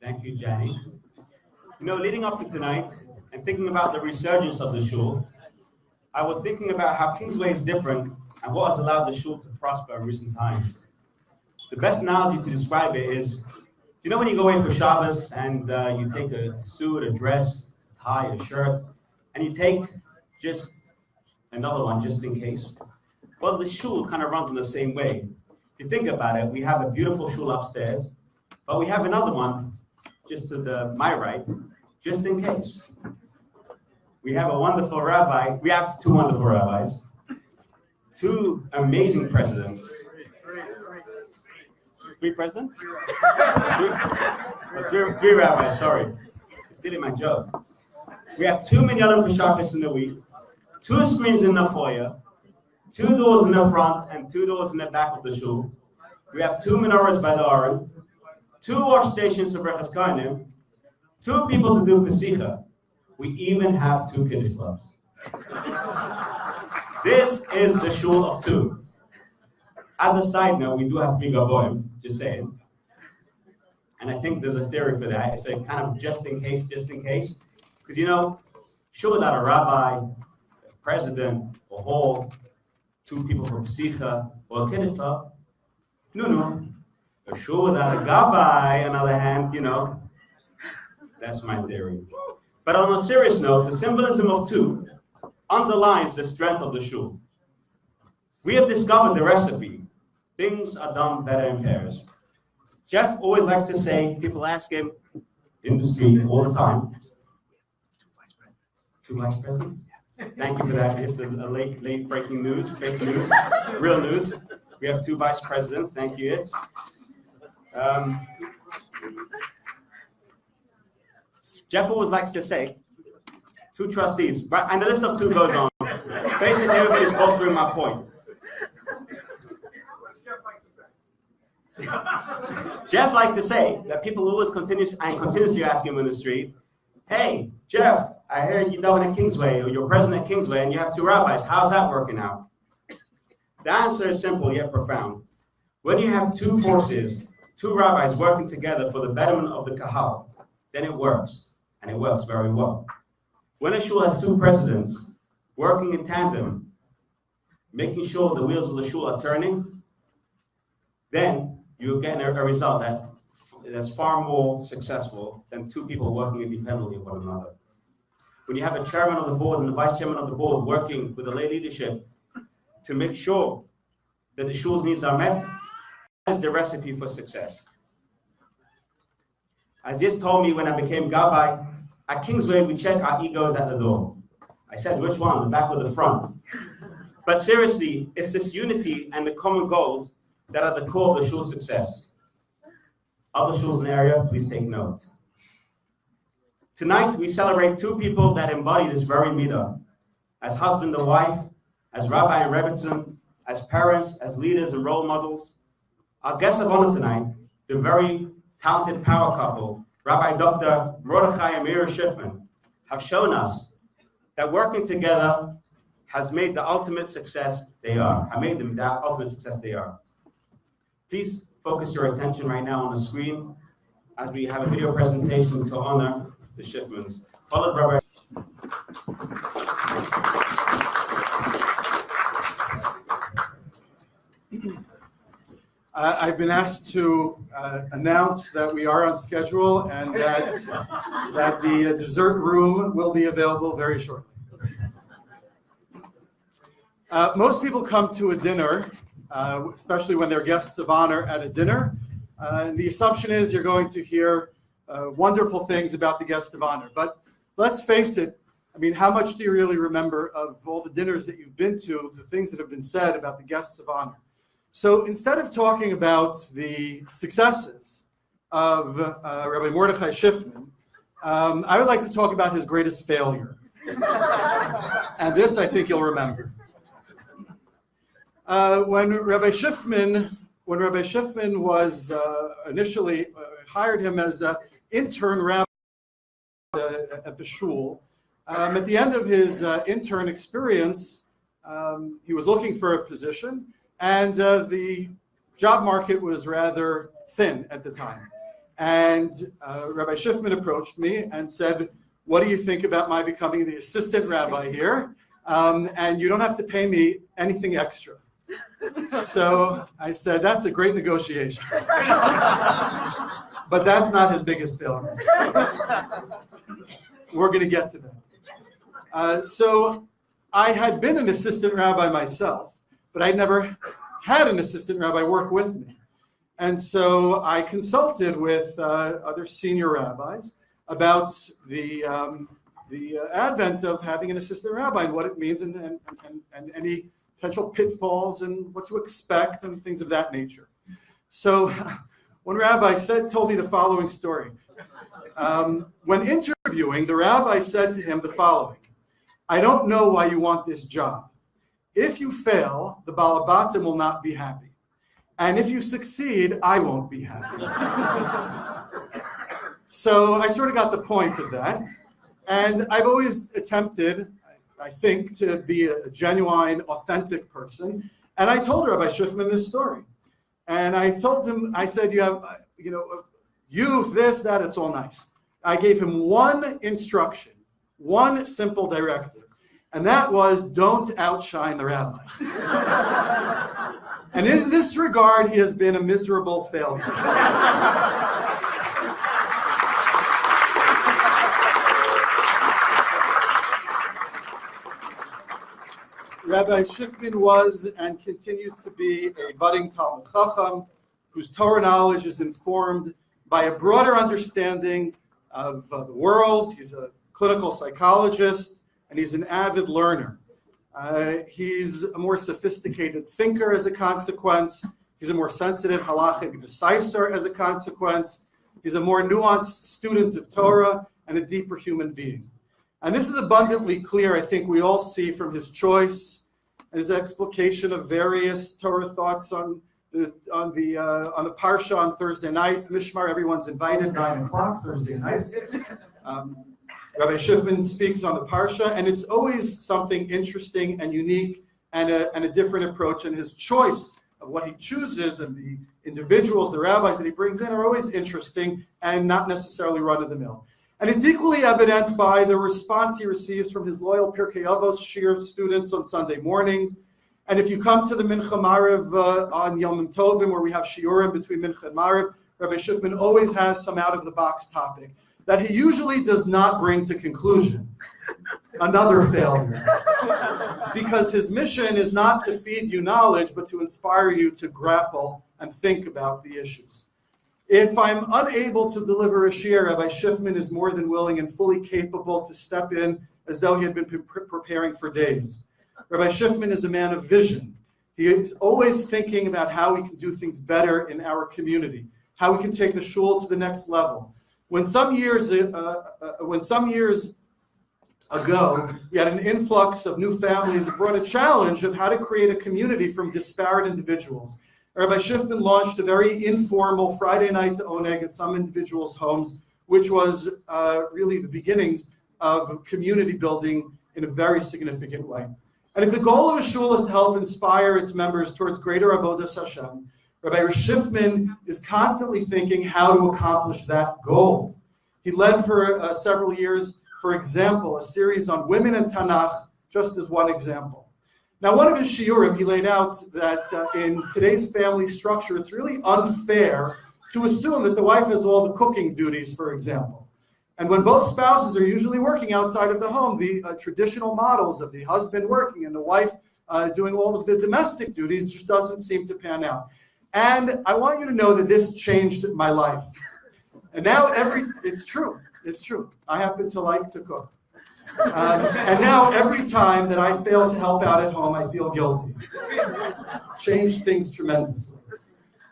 Thank you, Jenny. Leading up to tonight and thinking about the resurgence of the shul, I was thinking about how Kingsway is different and what has allowed the shul to prosper in recent times. The best analogy to describe it is, when you go away for Shabbos and you take a suit, a dress, a tie, a shirt, and you take just another one just in case? Well, the shul kind of runs in the same way. If you think about it, we have a beautiful shul upstairs, but we have another one just to my right, just in case. We have a wonderful rabbi. We have two wonderful rabbis, two amazing presidents. Three presidents? Three rabbis, sorry. Stealing my joke. We have 2 minyanim for Shabbos in the week, 2 screens in the foyer, 2 doors in the front, and 2 doors in the back of the shul. We have 2 menorahs by the Aron, 2 wash stations for Brechas Kohanim, 2 people to do Pesicha. We even have 2 kiddush clubs. This is the shul of 2. As a side note, we do have 3 gaboim, just saying. And I think there's a theory for that. It's a kind of just in case. Because shul without a rabbi, a president, a hall, 2 people for Pesicha, or a kiddush club. No. A shul without a gabbai, on the other hand, that's my theory. But on a serious note, the symbolism of 2 underlines the strength of the shul. We have discovered the recipe. Things are done better in pairs. Jeff always likes to say, people ask him in the street all the time, 2 vice presidents? Thank you for that. It's a late breaking news, fake news, real news. We have 2 vice presidents. Thank you, it's. Jeff always likes to say, 2 trustees, right? And the list of 2 goes on. Basically, everybody's bolstering my point. Jeff likes to say that people always continuously ask him in the street, hey, Jeff, I heard you're down at Kingsway, or you're president at Kingsway, and you have 2 rabbis. How's that working out? The answer is simple yet profound. When you have 2 forces, 2 rabbis working together for the betterment of the kahal, then it works, and it works very well. When a shul has 2 presidents working in tandem, making sure the wheels of the shul are turning, then you get a result that's far more successful than 2 people working independently of one another. When you have a chairman of the board and a vice chairman of the board working with the lay leadership to make sure that the shul's needs are met, that's the recipe for success. As Yiz told me when I became Gabbai, at Kingsway we check our egos at the door. I said, which one, the back or the front? But seriously, it's this unity and the common goals that are the core of the shul's success. Other shuls in the area, please take note. Tonight, we celebrate 2 people that embody this very midah. As husband and wife, as rabbi and rebbitzin, as parents, as leaders and role models. Our guests of honor tonight, the very talented power couple, Rabbi Dr. Mordechai and Meir Shiffman, have shown us that working together has made the ultimate success they are. Please focus your attention right now on the screen as we have a video presentation to honor the Shiffmans. Followed Rabbi. I've been asked to announce that we are on schedule and that the dessert room will be available very shortly. Most people come to a dinner, especially when they're guests of honor at a dinner. And the assumption is you're going to hear wonderful things about the guest of honor. But let's face it, how much do you really remember of all the dinners that you've been to, the things that have been said about the guests of honor? So instead of talking about the successes of Rabbi Mordechai Shiffman, I would like to talk about his greatest failure. And this I think you'll remember. When Rabbi Shiffman was initially hired him as an intern rabbi at the shul, at the end of his intern experience, he was looking for a position, and the job market was rather thin at the time. And Rabbi Shiffman approached me and said, what do you think about my becoming the assistant rabbi here? And you don't have to pay me anything extra. So I said, that's a great negotiation. But that's not his biggest failure. We're going to get to that. So I had been an assistant rabbi myself, but I never had an assistant rabbi work with me. And so I consulted with other senior rabbis about the advent of having an assistant rabbi and what it means and any potential pitfalls and what to expect and things of that nature. So one rabbi told me the following story. When interviewing, the rabbi said to him the following: I don't know why you want this job. If you fail, the Balabatim will not be happy. And if you succeed, I won't be happy. So I sort of got the point of that. And I've always attempted, I think, to be a genuine, authentic person. And I told Rabbi Shiffman this story. And I told him, I said, you have, you, this, that, it's all nice. I gave him one instruction, one simple directive. And that was, don't outshine the rabbi. And in this regard, he has been a miserable failure. Rabbi Shiffman was and continues to be a budding Talmud Chacham whose Torah knowledge is informed by a broader understanding of the world. He's a clinical psychologist, and he's an avid learner. He's a more sophisticated thinker as a consequence. He's a more sensitive halachic decisor as a consequence. He's a more nuanced student of Torah and a deeper human being. And this is abundantly clear, I think we all see from his choice and his explication of various Torah thoughts on the Parsha on Thursday nights. Mishmar, everyone's invited, 9 o'clock Thursday nights. Rabbi Shiffman speaks on the Parsha, and it's always something interesting and unique and a different approach. And his choice of what he chooses and the individuals, the rabbis that he brings in, are always interesting and not necessarily run-of-the-mill. And it's equally evident by the response he receives from his loyal Pirkei Avos Shir students on Sunday mornings. And if you come to the Mincha Mariv on Yom Tovim, where we have shiurim between Mincha and Mariv, Rabbi Shiffman always has some out-of-the-box topic that he usually does not bring to conclusion. Another failure. Because his mission is not to feed you knowledge, but to inspire you to grapple and think about the issues. If I'm unable to deliver a shiur, Rabbi Shiffman is more than willing and fully capable to step in as though he had been preparing for days. Rabbi Shiffman is a man of vision. He is always thinking about how we can do things better in our community, how we can take the shul to the next level. When some years ago, we had an influx of new families, it brought a challenge of how to create a community from disparate individuals. Rabbi Shiffman launched a very informal Friday night to Oneg at some individuals' homes, which was really the beginnings of community building in a very significant way. And if the goal of a shul is to help inspire its members towards greater avodas Hashem, Rabbi Shiffman is constantly thinking how to accomplish that goal. He led for several years, for example, a series on women in Tanakh, just as one example. Now, one of his shiurim, he laid out that in today's family structure, it's really unfair to assume that the wife has all the cooking duties, for example. And when both spouses are usually working outside of the home, the traditional models of the husband working and the wife doing all of the domestic duties just doesn't seem to pan out. And I want you to know that this changed my life. And now it's true. I happen to like to cook. And now every time that I fail to help out at home, I feel guilty. Changed things tremendously.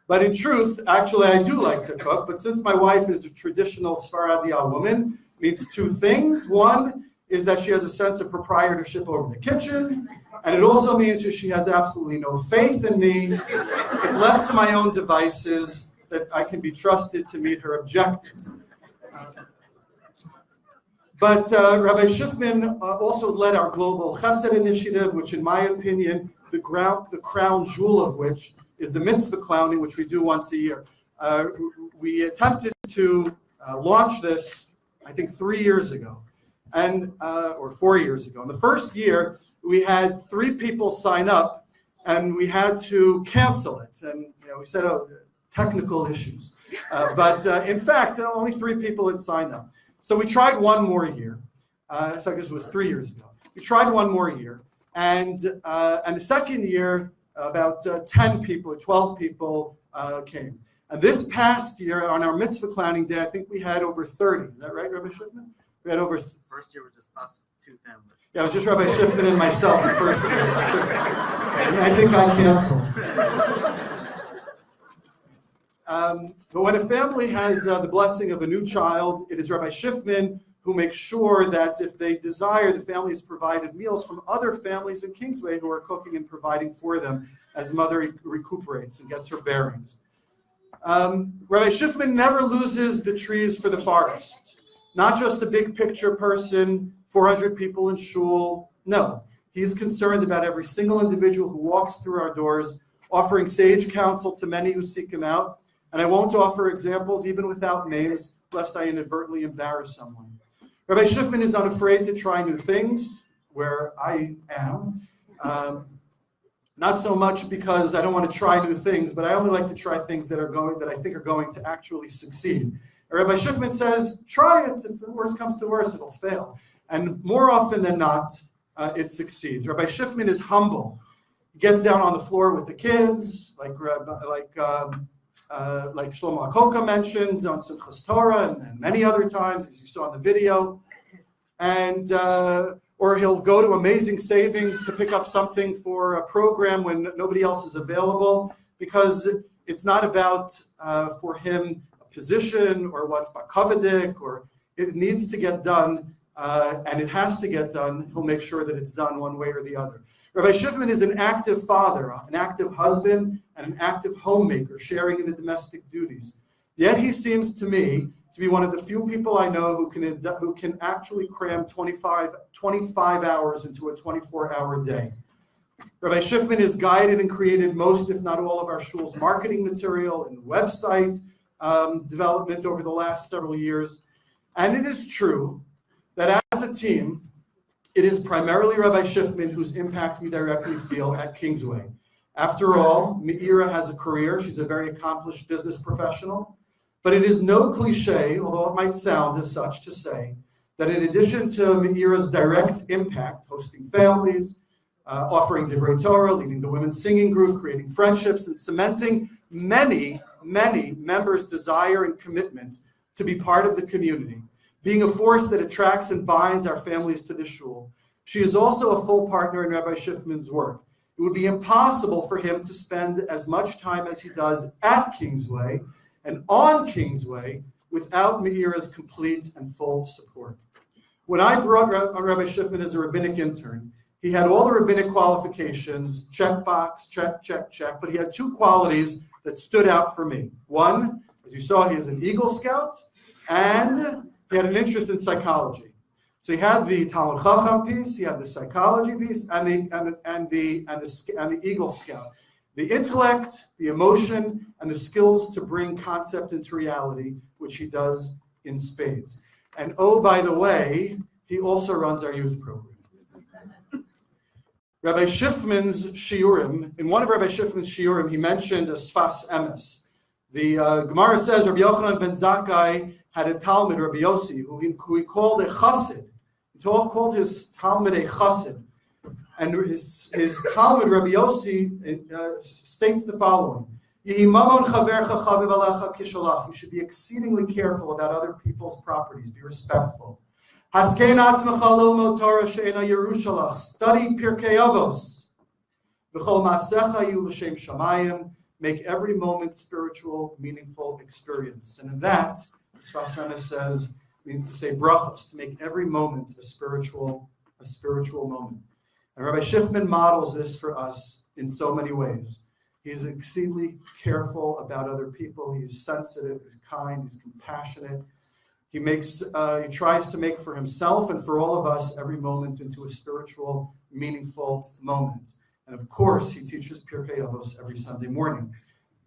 But in truth, actually, I do like to cook. But since my wife is a traditional Sfaradiya woman, it means two things. One is that she has a sense of proprietorship over the kitchen. And it also means that she has absolutely no faith in me. If left to my own devices, that I can be trusted to meet her objectives. But Rabbi Shiffman also led our Global Chesed Initiative, which in my opinion, the crown jewel of which is the mitzvah clowning, which we do once a year. We attempted to launch this, I think, 3 years ago, or 4 years ago. In the first year, we had 3 people sign up, and we had to cancel it. And we said, oh, technical issues. But in fact, only 3 people had signed up. So we tried one more year. So I guess it was 3 years ago. We tried one more year. And the second year, about 10 people, 12 people came. And this past year, on our mitzvah planning day, I think we had over 30. Is that right, Rabbi Shiffman? We had over. First year was just us, 2 families. Yeah, it was just Rabbi Shiffman and myself the first year. And I think I canceled. But when a family has the blessing of a new child, it is Rabbi Shiffman who makes sure that if they desire, the family is provided meals from other families in Kingsway who are cooking and providing for them as mother recuperates and gets her bearings. Rabbi Shiffman never loses the trees for the forest. Not just a big picture person, 400 people in shul. No, he's concerned about every single individual who walks through our doors, offering sage counsel to many who seek him out. And I won't offer examples, even without names, lest I inadvertently embarrass someone. Rabbi Shiffman is unafraid to try new things, where I am. Not so much because I don't want to try new things, but I only like to try things that I think are going to actually succeed. And Rabbi Shiffman says, try it. If the worst comes to worst, it'll fail. And more often than not, it succeeds. Rabbi Shiffman is humble. He gets down on the floor with the kids, like Shlomo Akoka mentioned on Simchas Torah and many other times, as you saw in the video. And or he'll go to Amazing Savings to pick up something for a program when nobody else is available, because it's not about, for him, a position or what's bakavadik, or it needs to get done, and it has to get done. He'll make sure that it's done one way or the other. Rabbi Shiffman is an active father, an active husband, and an active homemaker, sharing in the domestic duties. Yet he seems to me to be one of the few people I know who can actually cram 25 hours into a 24-hour day. Rabbi Shiffman has guided and created most, if not all, of our shul's marketing material and website development over the last several years. And it is true that as a team, it is primarily Rabbi Shiffman whose impact we directly feel at Kingsway. After all, Meira has a career. She's a very accomplished business professional. But it is no cliche, although it might sound as such, to say that in addition to Meira's direct impact, hosting families, offering Divrei Torah, leading the women's singing group, creating friendships, and cementing many members' desire and commitment to be part of the community, being a force that attracts and binds our families to the shul. She is also a full partner in Rabbi Shiffman's work. It would be impossible for him to spend as much time as he does at Kingsway and on Kingsway without Meira's complete and full support. When I brought Rabbi Shiffman as a rabbinic intern, he had all the rabbinic qualifications, checkbox, check, but he had 2 qualities that stood out for me. One, as you saw, he is an Eagle Scout, and he had an interest in psychology. So he had the Talmud Chacham piece, he had the psychology piece, and the Eagle Scout. The intellect, the emotion, and the skills to bring concept into reality, which he does in spades. And oh, by the way, he also runs our youth program. Rabbi Shiffman's shiurim, in one of Rabbi Shiffman's shiurim, he mentioned a sfas emes. The Gemara says Rabbi Yochanan ben Zakkai had a Talmud, Rabbi Yossi, who he called a chassid. He called his Talmud a chassid. And his Talmud, Rabbi Yossi, states the following: You should be exceedingly careful about other people's properties. Be respectful. Study Pirkei Avos. Make every moment spiritual, meaningful experience. And in that, as Sfas says, means to say brachos, to make every moment a spiritual moment. And Rabbi Shiffman models this for us in so many ways. He's exceedingly careful about other people. He's sensitive, he's kind, he's compassionate. He tries to make for himself and for all of us every moment into a spiritual, meaningful moment. And of course, he teaches Pirkei Avos every Sunday morning,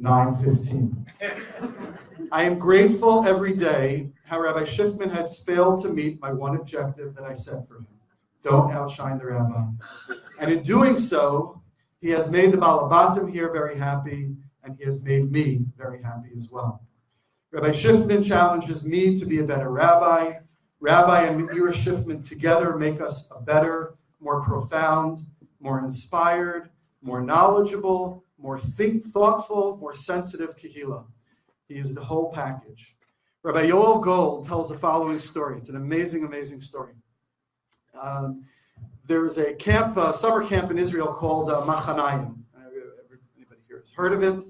9:15. I am grateful every day how Rabbi Shiffman has failed to meet my one objective that I set for him. Don't outshine the rabbi. And in doing so, he has made the Balabatim here very happy, and he has made me very happy as well. Rabbi Shiffman challenges me to be a better rabbi. Rabbi and Meira Shiffman together make us a better, more profound, more inspired, more knowledgeable, more thoughtful, more sensitive kahila. He is the whole package. Rabbi Yoel Gold tells the following story. It's an amazing, amazing story. There's a camp, summer camp in Israel called Machanayim. Anybody here has heard of it?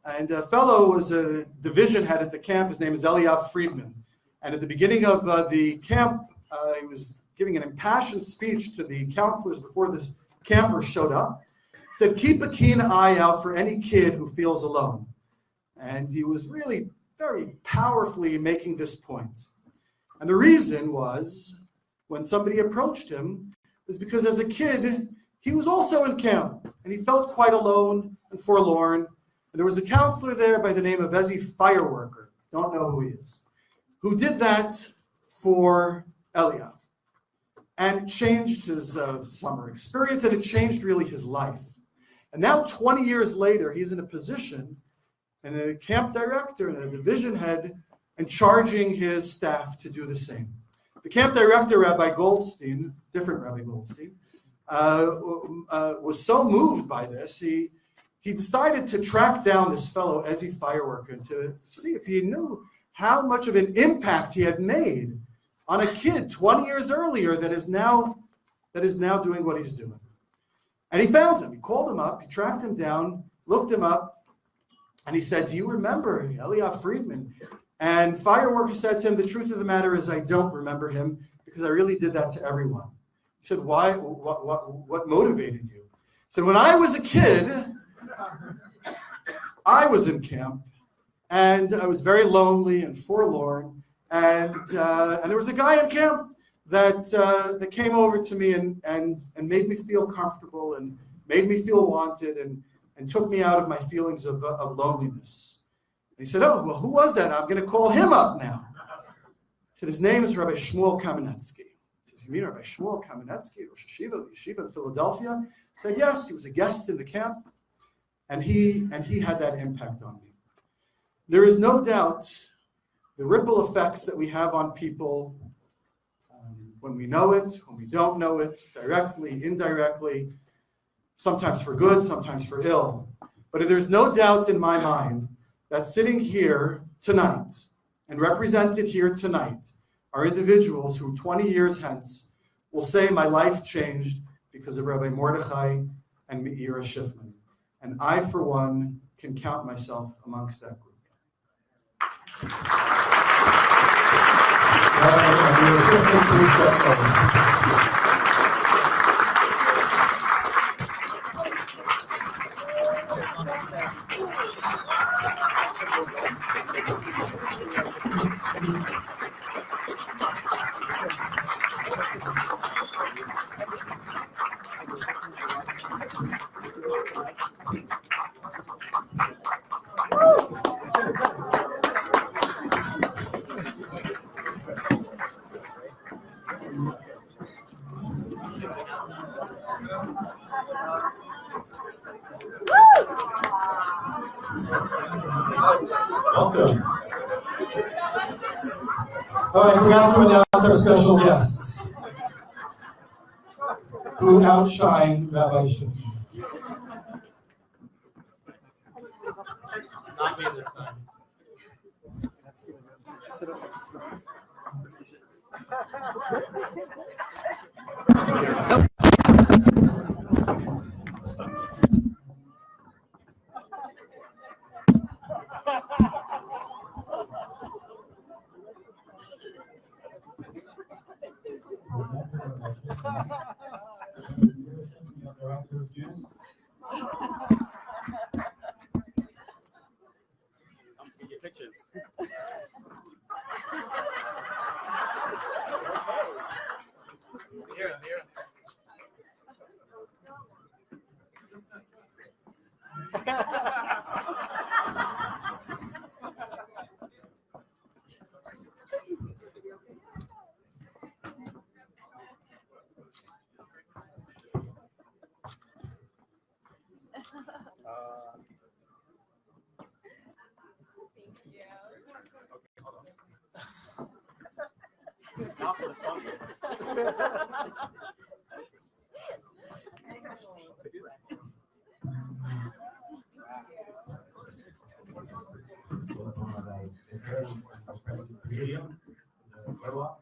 And a fellow was a division head at the camp. His name is Eliyav Friedman. And at the beginning of the camp, he was giving an impassioned speech to the counselors before this camper showed up. He said, keep a keen eye out for any kid who feels alone. And he was really very powerfully making this point. And the reason was, when somebody approached him, was because as a kid, he was also in camp. And he felt quite alone and forlorn. And there was a counselor there by the name of Ezi Fireworker, don't know who he is, who did that for Eliyav. And it changed his summer experience, and it changed really his life. And now 20 years later, he's in a position, and a camp director and a division head, and charging his staff to do the same. The camp director, Rabbi Goldstein, different Rabbi Goldstein, was so moved by this, he decided to track down this fellow, Ezi Fireworker, to see if he knew how much of an impact he had made on a kid 20 years earlier that is now doing what he's doing. And he found him. He called him up. He tracked him down, looked him up, and he said, do you remember Eliyav Friedman? And Fireworker said to him, the truth of the matter is I don't remember him because I really did that to everyone. He said, why? What motivated you? He said, when I was a kid, I was in camp, and I was very lonely and forlorn, and there was a guy in camp that came over to me and made me feel comfortable and made me feel wanted and took me out of my feelings of loneliness. And he said, oh, well, who was that? I'm going to call him up now. He said, his name is Rabbi Shmuel Kamenetsky. He says, you mean Rabbi Shmuel Kamenetsky, Rosh Yeshiva in Philadelphia? I said, yes, he was a guest in the camp. And he had that impact on me. There is no doubt the ripple effects that we have on people when we know it, when we don't know it, directly, indirectly, sometimes for good, sometimes for ill. But there's no doubt in my mind that sitting here tonight and represented here tonight are individuals who 20 years hence will say my life changed because of Rabbi Mordechai and Meira Shiffman. And I, for one, can count myself amongst that group. Please step forward. Welcome. All right, I forgot to announce our special guests who outshine Rabbi Shiffman. Not me this time. Get pictures. Here. Not for the fun. What?